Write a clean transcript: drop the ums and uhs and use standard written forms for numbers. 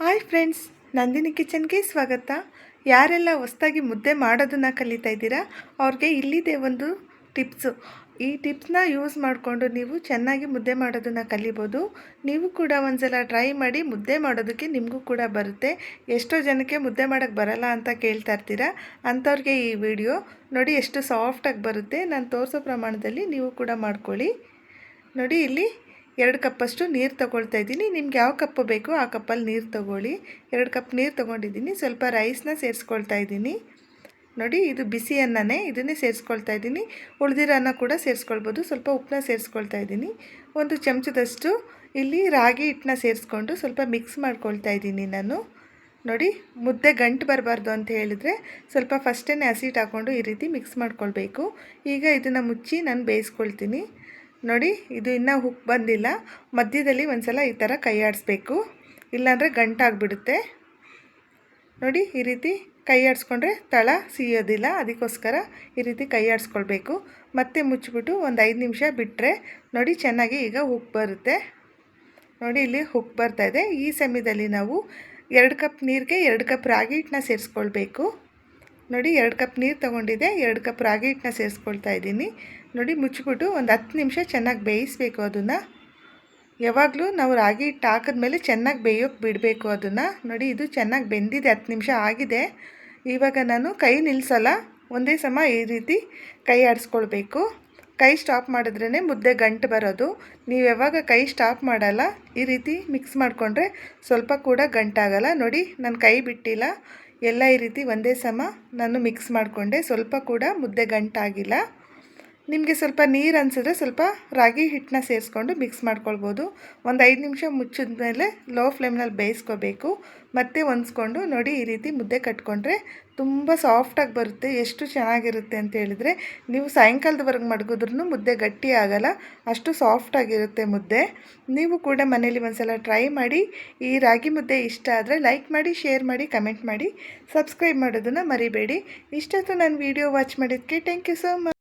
Hi friends, Nandini ಕಿಚನ್ಗೆ ಸ್ವಾಗತ. ಯಾರೆಲ್ಲ ಹೊಸದಾಗಿ ಮುದ್ದೆ ಮಾಡೋದನ್ನು ಕಲಿತಾ ಇದ್ದೀರಾ ಅವ್ರಿಗೆ ಇಲ್ಲಿದೆ ಒಂದು ಟಿಪ್ಸು. ಈ ಟಿಪ್ಸ್ನ ಯೂಸ್ ಮಾಡಿಕೊಂಡು ನೀವು ಚೆನ್ನಾಗಿ ಮುದ್ದೆ ಮಾಡೋದನ್ನು ಕಲಿಬೋದು. ನೀವು ಕೂಡ ಒಂದ್ಸಲ ಟ್ರೈ ಮಾಡಿ, ಮುದ್ದೆ ಮಾಡೋದಕ್ಕೆ ನಿಮಗೂ ಕೂಡ ಬರುತ್ತೆ. ಎಷ್ಟೋ ಜನಕ್ಕೆ ಮುದ್ದೆ ಮಾಡೋಕ್ಕೆ ಬರಲ್ಲ ಅಂತ ಕೇಳ್ತಾ ಇರ್ತೀರಾ, ಅಂಥವ್ರಿಗೆ ಈ ವಿಡಿಯೋ ನೋಡಿ ಎಷ್ಟು ಸಾಫ್ಟಾಗಿ ಬರುತ್ತೆ. ನಾನು ತೋರಿಸೋ ಪ್ರಮಾಣದಲ್ಲಿ ನೀವು ಕೂಡ ಮಾಡ್ಕೊಳ್ಳಿ. ನೋಡಿ, ಇಲ್ಲಿ 2 ಕಪ್ಪಷ್ಟು ನೀರು ತೊಗೊಳ್ತಾ ಇದ್ದೀನಿ. ನಿಮ್ಗೆ ಯಾವ ಕಪ್ಪು ಬೇಕೋ ಆ ಕಪ್ಪಲ್ಲಿ ನೀರು ತೊಗೊಳ್ಳಿ. 2 ಕಪ್ ನೀರು ತೊಗೊಂಡಿದ್ದೀನಿ. ಸ್ವಲ್ಪ ರೈಸ್ನ ಸೇರಿಸ್ಕೊಳ್ತಾ ಇದ್ದೀನಿ. ನೋಡಿ, ಇದು ಬಿಸಿ ಅನ್ನನೇ, ಇದನ್ನೇ ಸೇರಿಸ್ಕೊಳ್ತಾ ಇದ್ದೀನಿ. ಉಳಿದಿರೋ ಅನ್ನ ಕೂಡ ಸೇರಿಸ್ಕೊಳ್ಬೋದು. ಸ್ವಲ್ಪ ಉಪ್ಪನ್ನ ಸೇರಿಸ್ಕೊಳ್ತಾ ಇದ್ದೀನಿ. 1 ಚಮಚದಷ್ಟು ಇಲ್ಲಿ ರಾಗಿ ಹಿಟ್ಟನ್ನ ಸೇರಿಸ್ಕೊಂಡು ಸ್ವಲ್ಪ ಮಿಕ್ಸ್ ಮಾಡ್ಕೊಳ್ತಾ ಇದ್ದೀನಿ ನಾನು. ನೋಡಿ, ಮುದ್ದೆ ಗಂಟು ಬರಬಾರ್ದು ಅಂತ ಹೇಳಿದರೆ ಸ್ವಲ್ಪ ಫಸ್ಟೇ ಹಸಿಟ್ಟು ಹಾಕ್ಕೊಂಡು ಈ ರೀತಿ ಮಿಕ್ಸ್ ಮಾಡ್ಕೊಳ್ಬೇಕು. ಈಗ ಇದನ್ನು ಮುಚ್ಚಿ ನಾನು ಬೇಯಿಸ್ಕೊಳ್ತೀನಿ. ನೋಡಿ, ಇದು ಇನ್ನೂ ಹುಕ್ ಬಂದಿಲ್ಲ. ಮಧ್ಯದಲ್ಲಿ ಒಂದು ಸಲ ಈ ಥರ ಕೈ ಆಡಿಸ್ಬೇಕು, ಇಲ್ಲಾಂದರೆ ಗಂಟಾಗಿಬಿಡುತ್ತೆ. ನೋಡಿ, ಈ ರೀತಿ ಕೈ ಆಡಿಸ್ಕೊಂಡ್ರೆ ತಳ ಸಿಯೋದಿಲ್ಲ, ಅದಕ್ಕೋಸ್ಕರ ಈ ರೀತಿ ಕೈ ಆಡಿಸ್ಕೊಳ್ಬೇಕು. ಮತ್ತೆ ಮುಚ್ಚಿಬಿಟ್ಟು ಒಂದು 5 ನಿಮಿಷ ಬಿಟ್ಟರೆ ನೋಡಿ ಚೆನ್ನಾಗಿ ಈಗ ಹುಕ್ ಬರುತ್ತೆ. ನೋಡಿ, ಇಲ್ಲಿ ಹುಕ್ ಬರ್ತಾಯಿದೆ. ಈ ಸಮಯದಲ್ಲಿ ನಾವು 2 ಕಪ್ ನೀರಿಗೆ 2 ಕಪ್ ರಾಗಿ ಹಿಟ್ಟನ್ನ ಸೇರಿಸ್ಕೊಳ್ಬೇಕು. ನೋಡಿ, 2 ಕಪ್ ನೀರು ತೊಗೊಂಡಿದ್ದೆ, 2 ಕಪ್ ರಾಗಿ ಹಿಟ್ಟನ್ನ ಸೇರಿಸ್ಕೊಳ್ತಾ ಇದ್ದೀನಿ. ನೋಡಿ, ಮುಚ್ಚಿಬಿಟ್ಟು ಒಂದು 10 ನಿಮಿಷ ಚೆನ್ನಾಗಿ ಬೇಯಿಸಬೇಕು ಅದನ್ನು. ಯಾವಾಗಲೂ ನಾವು ರಾಗಿ ಹಿಟ್ಟು ಹಾಕಿದ್ಮೇಲೆ ಚೆನ್ನಾಗಿ ಬೇಯೋಕ್ಕೆ ಬಿಡಬೇಕು ಅದನ್ನು. ನೋಡಿ, ಇದು ಚೆನ್ನಾಗಿ ಬೆಂದಿದೆ, 10 ನಿಮಿಷ ಆಗಿದೆ. ಇವಾಗ ನಾನು ಕೈ ನಿಲ್ಲಿಸಲ್ಲ, ಒಂದೇ ಸಮ ಈ ರೀತಿ ಕೈ ಆಡಿಸ್ಕೊಳ್ಬೇಕು. ಕೈ ಸ್ಟಾಪ್ ಮಾಡಿದ್ರೇ ಮುದ್ದೆ ಗಂಟು ಬರೋದು. ನೀವು ಯಾವಾಗ ಕೈ ಸ್ಟಾಪ್ ಮಾಡಲ್ಲ, ಈ ರೀತಿ ಮಿಕ್ಸ್ ಮಾಡಿಕೊಂಡ್ರೆ ಸ್ವಲ್ಪ ಕೂಡ ಗಂಟಾಗಲ್ಲ. ನೋಡಿ, ನಾನು ಕೈ ಬಿಟ್ಟಿಲ್ಲ, ಎಲ್ಲ ಈ ರೀತಿ ಒಂದೇ ಸಮ ನಾನು ಮಿಕ್ಸ್ ಮಾಡಿಕೊಂಡೆ. ಸ್ವಲ್ಪ ಕೂಡ ಮುದ್ದೆ ಗಂಟಾಗಿಲ್ಲ. ನಿಮಗೆ ಸ್ವಲ್ಪ ನೀರು ಅನಿಸಿದ್ರೆ ಸ್ವಲ್ಪ ರಾಗಿ ಹಿಟ್ಟನ್ನ ಸೇರಿಸ್ಕೊಂಡು ಮಿಕ್ಸ್ ಮಾಡ್ಕೊಳ್ಬೋದು. ಒಂದು 5 ನಿಮಿಷ ಮುಚ್ಚಿದ ಮೇಲೆ ಲೋ ಫ್ಲೇಮ್ನಲ್ಲಿ ಬೇಯಿಸ್ಕೋಬೇಕು. ಮತ್ತೆ ಹೊಂದಿಸ್ಕೊಂಡು ನೋಡಿ, ಈ ರೀತಿ ಮುದ್ದೆ ಕಟ್ಕೊಂಡ್ರೆ ತುಂಬ ಸಾಫ್ಟಾಗಿ ಬರುತ್ತೆ. ಎಷ್ಟು ಚೆನ್ನಾಗಿರುತ್ತೆ ಅಂತ ಹೇಳಿದರೆ, ನೀವು ಸಾಯಂಕಾಲದವರೆಗೆ ಮಡಗಿದ್ರೂ ಮುದ್ದೆ ಗಟ್ಟಿ ಆಗಲ್ಲ, ಅಷ್ಟು ಸಾಫ್ಟಾಗಿರುತ್ತೆ ಮುದ್ದೆ. ನೀವು ಕೂಡ ಮನೇಲಿ ಒಂದ್ಸಲ ಟ್ರೈ ಮಾಡಿ. ಈ ರಾಗಿ ಮುದ್ದೆ ಇಷ್ಟ ಆದರೆ ಲೈಕ್ ಮಾಡಿ, ಶೇರ್ ಮಾಡಿ, ಕಮೆಂಟ್ ಮಾಡಿ, ಸಬ್ಸ್ಕ್ರೈಬ್ ಮಾಡೋದನ್ನು ಮರಿಬೇಡಿ. ಇಷ್ಟೊತ್ತು ನಾನು ವಿಡಿಯೋ ವಾಚ್ ಮಾಡಿದ್ದಕ್ಕೆ ಥ್ಯಾಂಕ್ ಯು ಸೋ ಮಚ್.